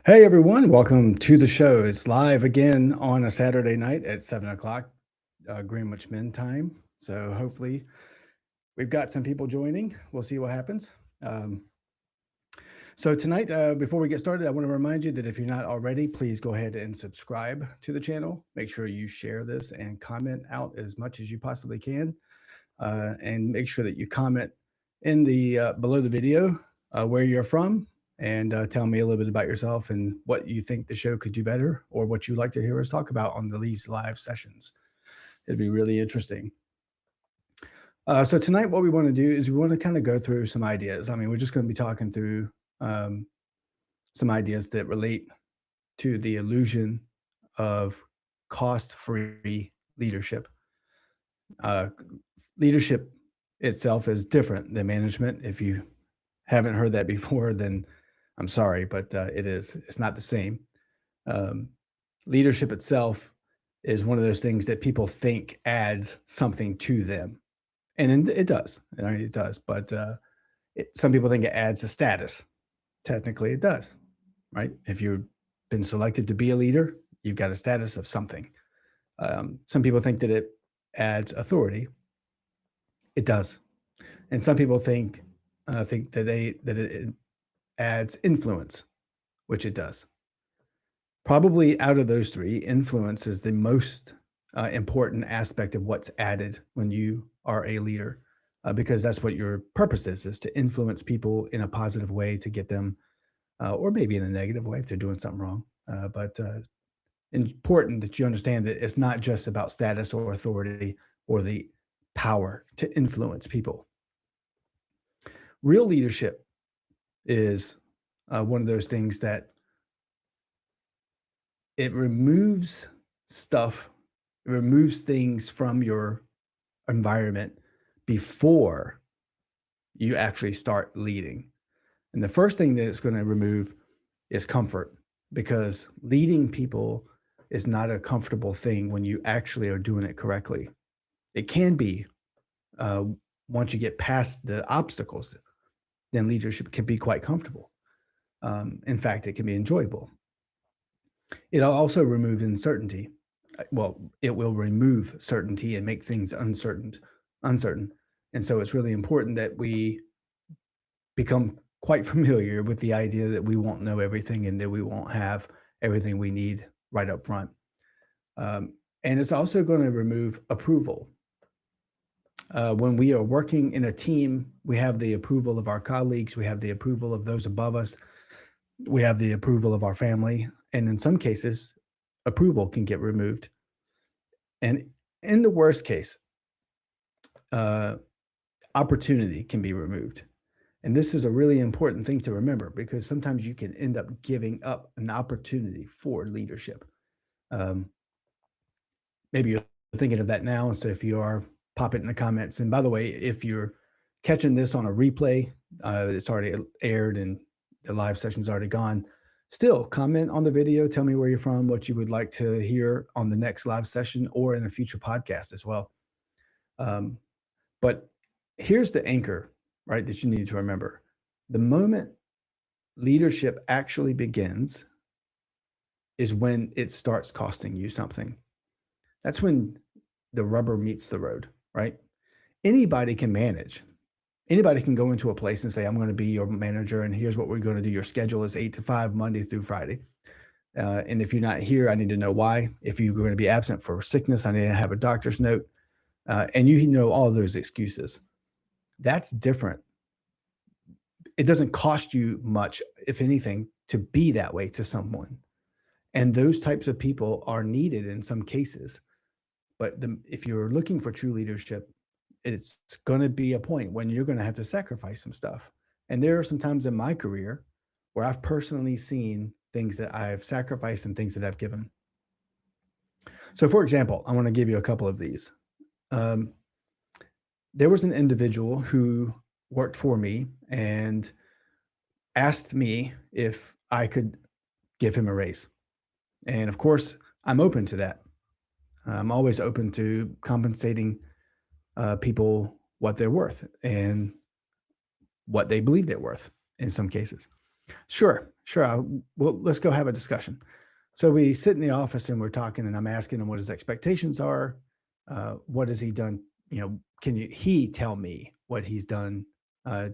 Hey everyone, welcome to the show. It's live again on a Saturday night at 7 o'clock, Greenwich Mean Time. So hopefully we've got some people joining. We'll see what happens. So tonight, before we get started, I want to remind you that if you're not already, please go ahead and subscribe to the channel. Make sure you share this and comment out as much as you possibly can, and make sure that you comment in the below the video where you're from, and tell me a little bit about yourself and what you think the show could do better, or what you'd like to hear us talk about on these live sessions. It'd be really interesting. So tonight, what we want to do is we want to kind of go through some ideas. I mean, we're just going to be talking through um, some ideas that relate to the illusion of cost-free leadership. Uh, Leadership itself is different than management. If you haven't heard that before, then I'm sorry, but it is. It's not the same. Um, Leadership itself is one of those things that people think adds something to them, and it does. I mean, it does. But some people think it adds a status. Technically, it does, right? If you've been selected to be a leader, you've got a status of something. Some people think that it adds authority. It does, and some people think that it adds influence, which it does. Probably out of those three, influence is the most important aspect of what's added when you are a leader, because that's what your purpose is to influence people in a positive way to get them, or maybe in a negative way if they're doing something wrong. But important that you understand that it's not just about status or authority or the power to influence people. Real leadership is one of those things that it removes stuff, it removes things from your environment before you actually start leading. And the first thing that it's going to remove is comfort, because leading people is not a comfortable thing when you actually are doing it correctly. It can be, uh, once you get past the obstacles, then leadership can be quite comfortable. In fact, it can be enjoyable. It'll also remove uncertainty. Well, it will remove certainty and make things uncertain. And so it's really important that we become quite familiar with the idea that we won't know everything and that we won't have everything we need right up front. And it's also going to remove approval. When we are working in a team, we have the approval of our colleagues, we have the approval of those above us, we have the approval of our family, and in some cases, approval can get removed. And in the worst case, uh, opportunity can be removed. And this is a really important thing to remember, because sometimes you can end up giving up an opportunity for leadership. Um, Maybe you're thinking of that now. And so if you are, pop it in the comments. And by the way, if you're catching this on a replay, it's already aired and the live session's already gone. Still, comment on the video. Tell me where you're from, what you would like to hear on the next live session or in a future podcast as well. But here's the anchor, right, that you need to remember. The moment leadership actually begins is when it starts costing you something. That's when the rubber meets the road, right? Anybody can manage. Anybody can go into a place and say, I'm going to be your manager, and here's what we're going to do. Your schedule is 8 to 5, Monday through Friday. And if you're not here, I need to know why. If you're going to be absent for sickness, I need to have a doctor's note. And you know all those excuses. That's different. It doesn't cost you much, if anything, to be that way to someone. And those types of people are needed in some cases. But if you're looking for true leadership, it's going to be a point when you're going to have to sacrifice some stuff. And there are some times in my career where I've personally seen things that I've sacrificed and things that I've given. So, for example, I want to give you a couple of these. There was an individual who worked for me and asked me if I could give him a raise. And of course, I'm open to that. I'm always open to compensating people what they're worth and what they believe they're worth in some cases. Sure, sure. Well, let's go have a discussion. So we sit in the office and we're talking, and I'm asking him what his expectations are. What has he done? Can he tell me what he's done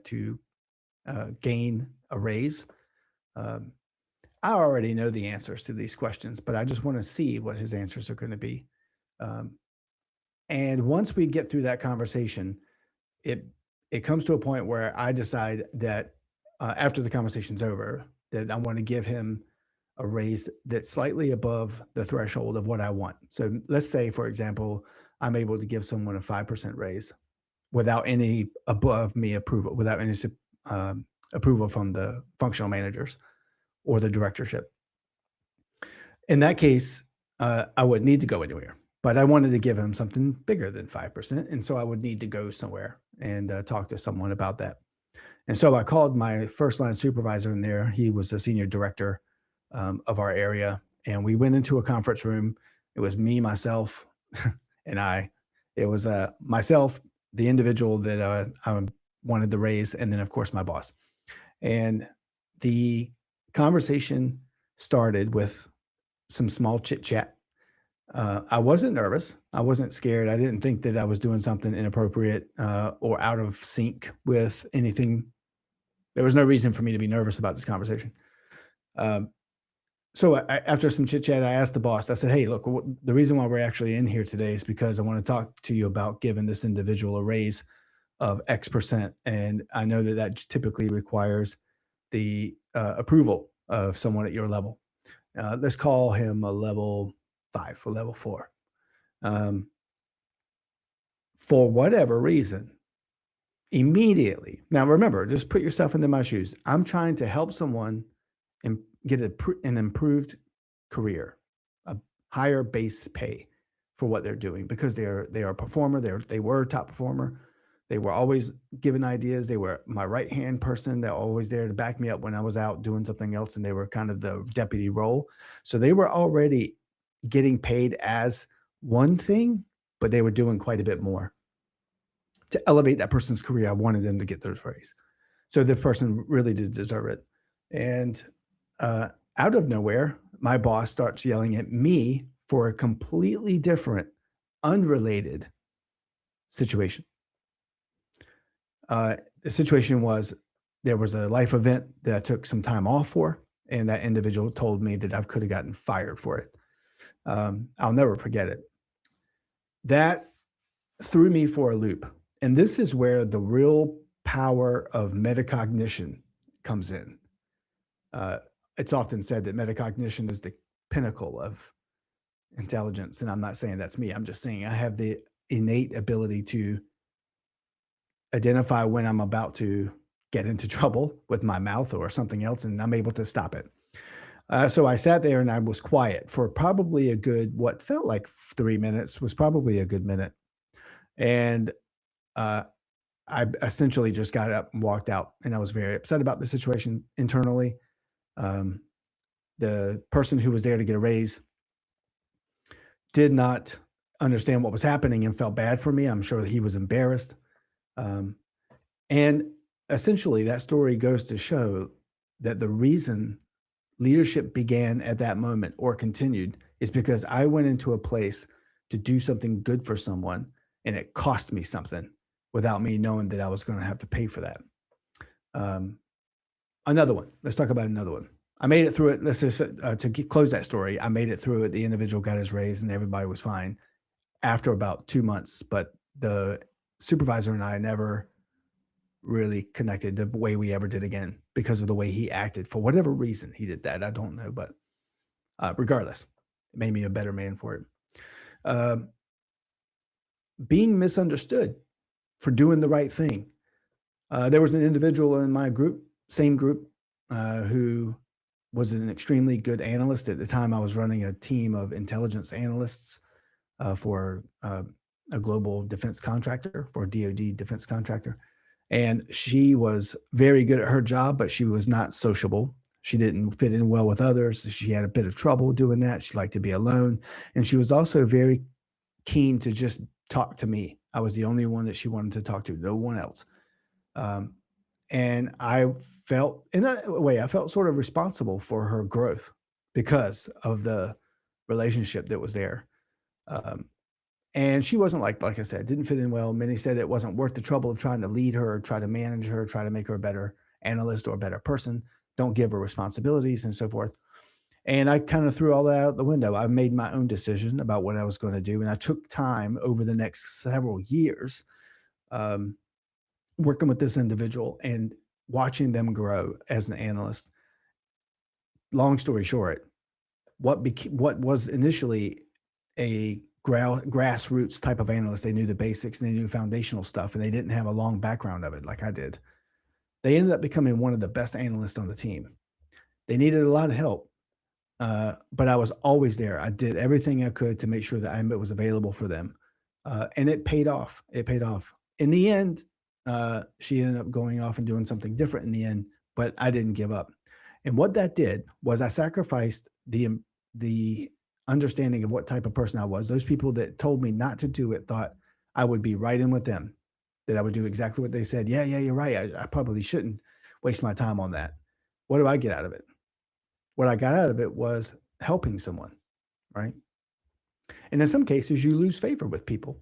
to gain a raise? Um, I already know the answers to these questions, but I just want to see what his answers are going to be. Um, and once we get through that conversation, it it comes to a point where I decide that after the conversation's over, that I want to give him a raise that's slightly above the threshold of what I want. So let's say, for example, I'm able to give someone a 5% raise without any above me approval, without any approval from the functional managers or the directorship. In that case, I wouldn't need to go anywhere. But I wanted to give him something bigger than 5%. And so I would need to go somewhere and talk to someone about that. And so I called my first line supervisor in there. He was the senior director of our area. And we went into a conference room. It was me, myself, and I. It was myself, the individual that I wanted to raise, and then, of course, my boss. And the conversation started with some small chit chat. I wasn't nervous. I wasn't scared. I didn't think that I was doing something inappropriate or out of sync with anything. There was no reason for me to be nervous about this conversation. Um, so after some chit chat, I asked the boss, I said, hey, look, the reason why we're actually in here today is because I want to talk to you about giving this individual a raise of X%. And I know that that typically requires the approval of someone at your level. Let's call him a level 5 or level 4. Um, for whatever reason, immediately. Now, remember, just put yourself into my shoes. I'm trying to help someone and get an improved career, a higher base pay for what they're doing because they are a performer. They were a top performer. They were always giving ideas. They were my right hand person. They're always there to back me up when I was out doing something else, and they were kind of the deputy role. So they were already getting paid as one thing, but they were doing quite a bit more to elevate that person's career. I wanted them to get those raise. So the person really did deserve it. And out of nowhere, my boss starts yelling at me for a completely different, unrelated situation. The situation was there was a life event that I took some time off for, and that individual told me that I could have gotten fired for it. I'll never forget it. That threw me for a loop. And this is where the real power of metacognition comes in. It's often said that metacognition is the pinnacle of intelligence. And I'm not saying that's me. I'm just saying I have the innate ability to identify when I'm about to get into trouble with my mouth or something else, and I'm able to stop it. So I sat there and I was quiet for probably a good, what felt like 3 minutes was probably a good minute. And uh, I essentially just got up and walked out, and I was very upset about the situation internally. Um, the person who was there to get a raise did not understand what was happening and felt bad for me. I'm sure that he was embarrassed. Um, and essentially, that story goes to show that the reason leadership began at that moment or continued is because I went into a place to do something good for someone, and it cost me something without me knowing that I was going to have to pay for that. Um, Another one. Let's talk about another one. I made it through it. Let's just close that story. I made it through it. The individual got his raise, and everybody was fine after about 2 months. But the supervisor and I never really connected the way we ever did again because of the way he acted. For whatever reason, he did that. I don't know, but regardless, it made me a better man for it. Um, Being misunderstood for doing the right thing. There was an individual in my group, same group, who was an extremely good analyst. At the time, I was running a team of intelligence analysts for a global defense contractor, for a DoD defense contractor. And she was very good at her job, but she was not sociable. She didn't fit in well with others. She had a bit of trouble doing that. She liked to be alone. And she was also very keen to just talk to me. I was the only one that she wanted to talk to, no one else. Um, And I felt, in a way, I felt sort of responsible for her growth because of the relationship that was there. Um, and she wasn't like I said, didn't fit in well. Many said it wasn't worth the trouble of trying to lead her, try to manage her, try to make her a better analyst or a better person. Don't give her responsibilities and so forth. And I kind of threw all that out the window. I made my own decision about what I was going to do. And I took time over the next several years, um, working with this individual and watching them grow as an analyst. Long story short, what was initially a grassroots type of analyst, they knew the basics and they knew foundational stuff, and they didn't have a long background of it like I did. They ended up becoming one of the best analysts on the team. They needed a lot of help, but I was always there. I did everything I could to make sure that I was available for them, and it paid off. It paid off. In the end, she ended up going off and doing something different in the end, but I didn't give up. And what that did was I sacrificed the understanding of what type of person I was. Those people that told me not to do it thought I would be right in with them, that I would do exactly what they said. Yeah, yeah, you're right. I probably shouldn't waste my time on that. What do I get out of it? What I got out of it was helping someone, right? And in some cases, you lose favor with people.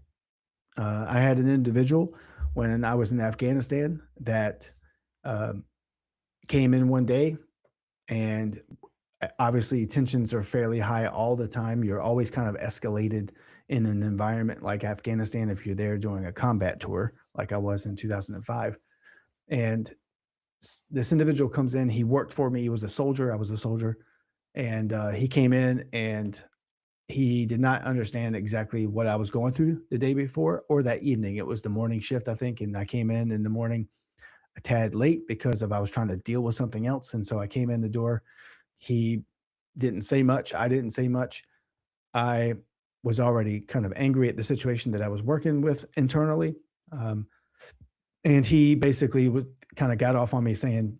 I had an individual when I was in Afghanistan that um, came in one day, and obviously tensions are fairly high all the time. You're always kind of escalated in an environment like Afghanistan if you're there doing a combat tour, like I was in 2005. And this individual comes in. He worked for me. He was a soldier. I was a soldier, and he came in and he did not understand exactly what I was going through the day before or that evening. It was the morning shift, I think, and I came in the morning a tad late because of I was trying to deal with something else, and so I came in the door. He didn't say much. I didn't say much. I was already kind of angry at the situation that I was working with internally. Um, and he basically was kind of got off on me saying,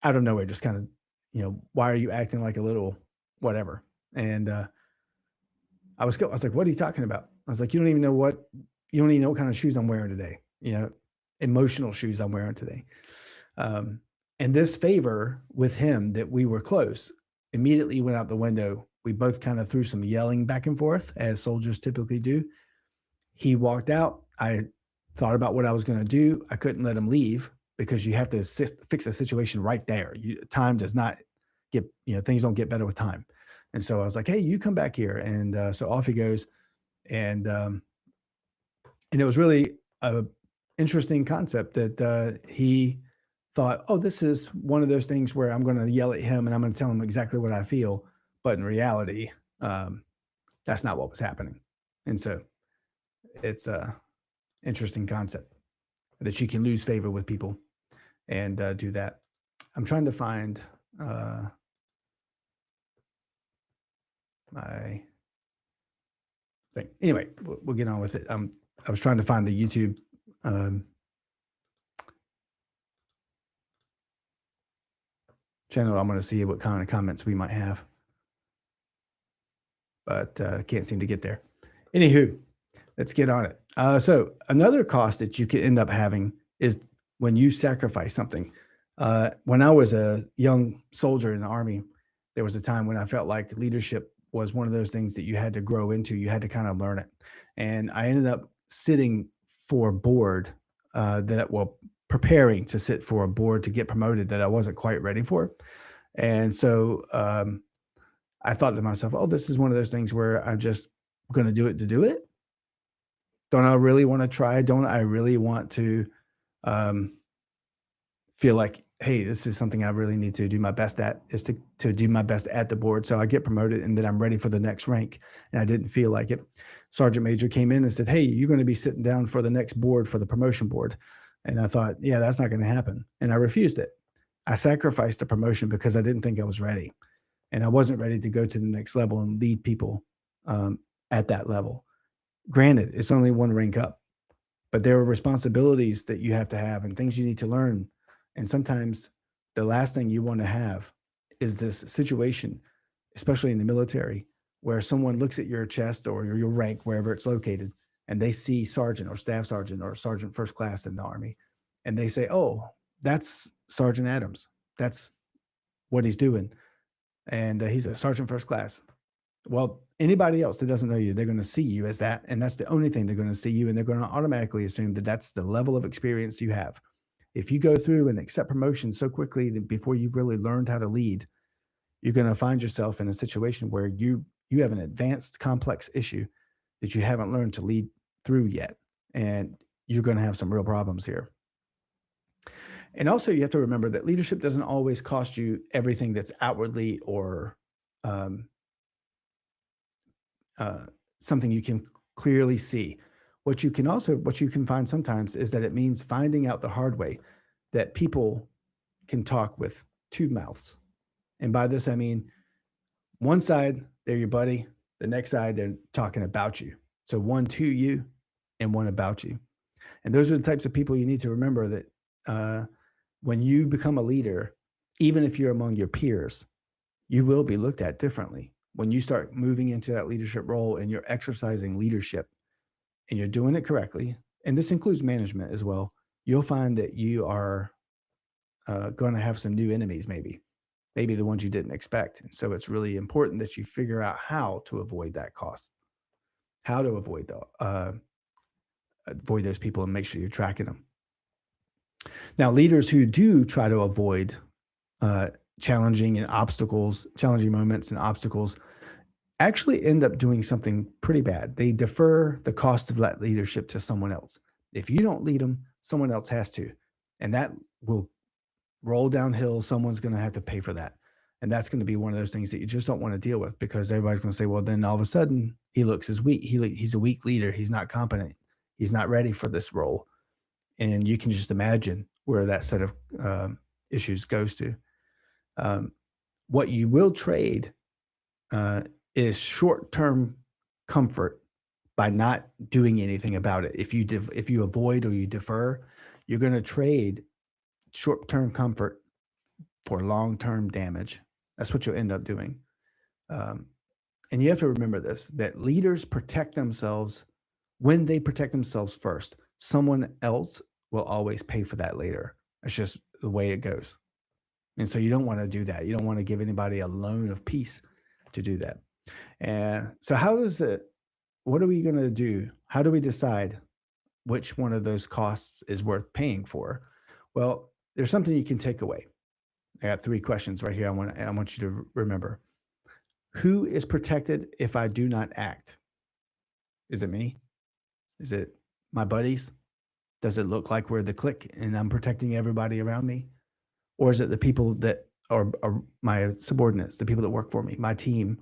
out of nowhere, just kind of, why are you acting like a little whatever? And I was like, what are you talking about? I was like, you don't even know what kind of shoes I'm wearing today. Emotional shoes I'm wearing today. Um, and this favor with him that we were close immediately went out the window. We both kind of threw some yelling back and forth, as soldiers typically do. He walked out. I thought about what I was going to do. I couldn't let him leave because you have to fix a situation right there. Time does not get, things don't get better with time. And so I was like, hey, you come back here. And so off he goes. And it was really a interesting concept that he thought, oh, this is one of those things where I'm going to yell at him and I'm going to tell him exactly what I feel. But in reality, that's not what was happening. And so it's a interesting concept that you can lose favor with people and do that. I'm trying to find my thing. Anyway, we'll get on with it. I was trying to find the YouTube channel. I'm going to see what kind of comments we might have, but can't seem to get there. Anywho, let's get on it. So another cost that you could end up having is when you sacrifice something. When I was a young soldier in the Army, there was a time when I felt like leadership was one of those things that you had to grow into. You had to kind of learn it. And I ended up sitting for a board preparing to sit for a board to get promoted that I wasn't quite ready for. And so I thought to myself, oh, this is one of those things where I'm just going to do it to do it. Don't I really want to try? Don't I really want to feel like, hey, this is something I really need to do my best at, is to do my best at the board. So I get promoted and then I'm ready for the next rank. And I didn't feel like it. Sergeant Major came in and said, hey, you're going to be sitting down for the next board, for the promotion board. And I thought, yeah, that's not going to happen. And I refused it. I sacrificed the promotion because I didn't think I was ready. And I wasn't ready to go to the next level and lead people at that level. Granted, it's only one rank up, but there are responsibilities that you have to have and things you need to learn. And sometimes the last thing you want to have is this situation, especially in the military, where someone looks at your chest or your rank, wherever it's located, and they see sergeant or staff sergeant or sergeant first class in the Army, and they say, oh, That's Sergeant Adams. That's what he's doing. And he's a sergeant first class. Well, anybody else that doesn't know you, they're going to see you as that. And that's the only thing they're going to see you. And they're going to automatically assume that that's the level of experience you have. If you go through and accept promotion so quickly that before you really learned how to lead, you're going to find yourself in a situation where you have an advanced complex issue that you haven't learned to lead through yet. And you're going to have some real problems here. And also, you have to remember that leadership doesn't always cost you everything that's outwardly or um, uh, something you can clearly see. What you can find sometimes is that it means finding out the hard way that people can talk with two mouths. And by this, I mean one side, they're your buddy. The next side, they're talking about you. So one to you and one about you. And those are the types of people you need to remember that when you become a leader, even if you're among your peers, you will be looked at differently. When you start moving into that leadership role and you're exercising leadership and you're doing it correctly, and this includes management as well, you'll find that you are going to have some new enemies, maybe the ones you didn't expect. And so it's really important that you figure out how to avoid that cost, how to avoid those people and make sure you're tracking them. Now, leaders who do try to avoid challenging moments and obstacles actually end up doing something pretty bad. They defer the cost of that leadership to someone else. If you don't lead them, someone else has to. And that will roll downhill. Someone's going to have to pay for that. And that's going to be one of those things that you just don't want to deal with, because everybody's going to say, well, then all of a sudden he looks as weak. He's a weak leader. He's not competent. He's not ready for this role. And you can just imagine where that set of issues goes to. What you will trade is short-term comfort by not doing anything about it. If you avoid or you defer, you're going to trade short-term comfort for long-term damage. That's what you'll end up doing. And you have to remember this, that leaders protect themselves when they protect themselves first. Someone else will always pay for that later. That's just the way it goes. And so you don't want to do that. You don't want to give anybody a loan of peace to do that. And so what are we going to do? How do we decide which one of those costs is worth paying for? Well, there's something you can take away. I got 3 questions right here. I want you to remember. Who is protected if I do not act? Is it me? Is it my buddies? Does it look like we're the clique and I'm protecting everybody around me? Or is it the people that are my subordinates, the people that work for me, my team,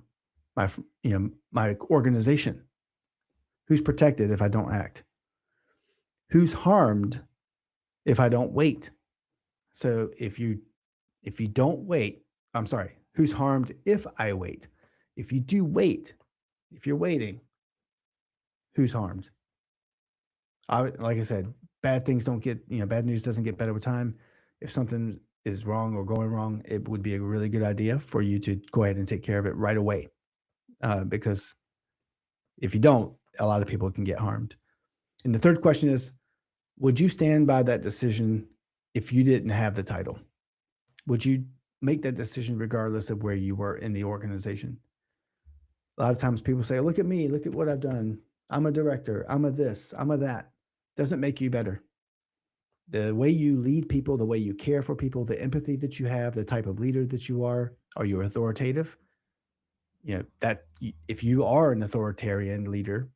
my organization? Who's protected if I don't act? Who's harmed if I don't wait? So if you don't wait, I'm sorry, who's harmed if I wait? If you do wait, if you're waiting, who's harmed? Like I said, bad news doesn't get better with time. If something is wrong or going wrong, it would be a really good idea for you to go ahead and take care of it right away. Because if you don't, a lot of people can get harmed. And the third question is, would you stand by that decision if you didn't have the title? Would you make that decision regardless of where you were in the organization? A lot of times people say, look at me, look at what I've done. I'm a director, I'm a this, I'm a that. Doesn't make you better. The way you lead people, the way you care for people, the empathy that you have, the type of leader that you are you authoritative? If you are an authoritarian leader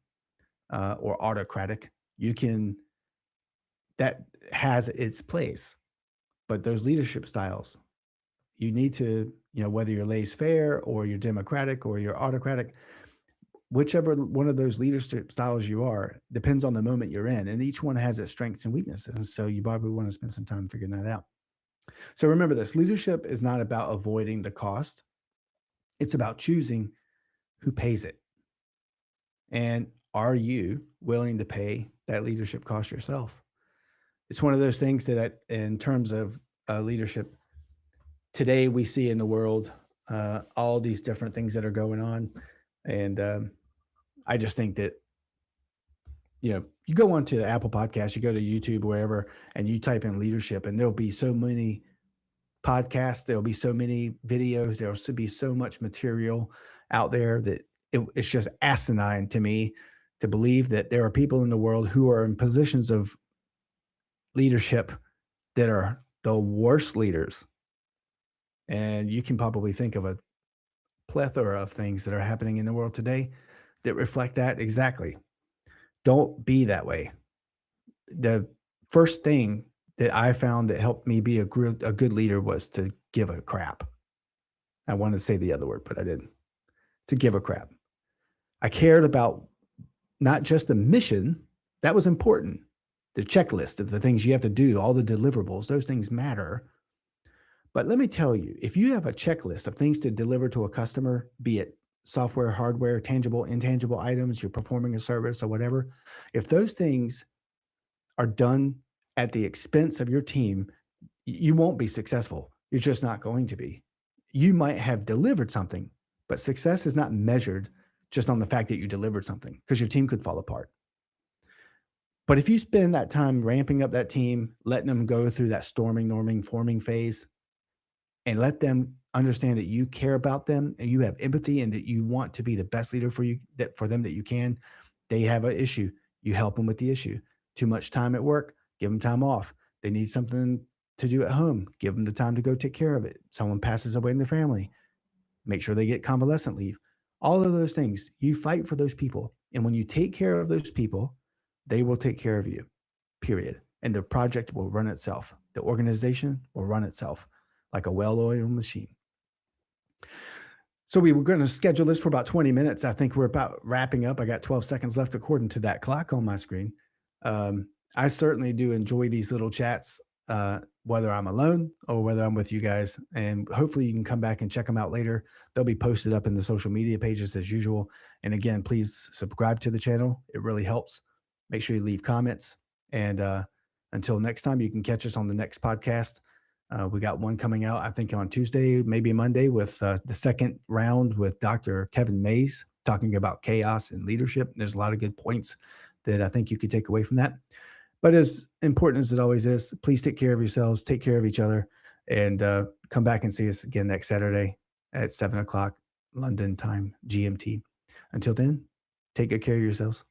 or autocratic, that has its place. But those leadership styles, you need to, whether you're laissez-faire or you're democratic or you're autocratic, whichever one of those leadership styles you are, depends on the moment you're in. And each one has its strengths and weaknesses. And so you probably want to spend some time figuring that out. So remember this, leadership is not about avoiding the cost. It's about choosing who pays it. And are you willing to pay that leadership cost yourself? It's one of those things that in terms of leadership, today we see in the world all these different things that are going on. And I just think that, you go onto the Apple Podcast, you go to YouTube, wherever, and you type in leadership, and there'll be so many podcasts, there'll be so many videos, there'll be so much material out there that it's just asinine to me to believe that there are people in the world who are in positions of leadership that are the worst leaders. And you can probably think of a plethora of things that are happening in the world today that reflect that exactly. Don't be that way. The first thing that I found that helped me be a good leader was to give a crap. I wanted to say the other word, but I didn't. To give a crap. I cared about not just the mission, that was important. The checklist of the things you have to do, all the deliverables, those things matter. But let me tell you, if you have a checklist of things to deliver to a customer, be it software, hardware, tangible, intangible items, you're performing a service or whatever, if those things are done at the expense of your team, you won't be successful. You're just not going to be. You might have delivered something, but success is not measured just on the fact that you delivered something, because your team could fall apart. But if you spend that time ramping up that team, letting them go through that storming, norming, forming phase, and let them understand that you care about them and you have empathy and that you want to be the best leader for them that you can. They have an issue. You help them with the issue. Too much time at work, give them time off. They need something to do at home, give them the time to go take care of it. Someone passes away in the family, make sure they get convalescent leave. All of those things, you fight for those people. And when you take care of those people, they will take care of you, period. And the project will run itself. The organization will run itself like a well-oiled machine. So we were going to schedule this for about 20 minutes. I think we're about wrapping up. I got 12 seconds left according to that clock on my screen. I certainly do enjoy these little chats, whether I'm alone or whether I'm with you guys. And hopefully you can come back and check them out later. They'll be posted up in the social media pages as usual. And again, please subscribe to the channel. It really helps. Make sure you leave comments. And until next time, you can catch us on the next podcast. We got one coming out, I think, on Tuesday, maybe Monday, with the second round with Dr. Kevin Mays talking about chaos and leadership. There's a lot of good points that I think you could take away from that. But as important as it always is, please take care of yourselves, take care of each other, and come back and see us again next Saturday at 7 o'clock London time, GMT. Until then, take good care of yourselves.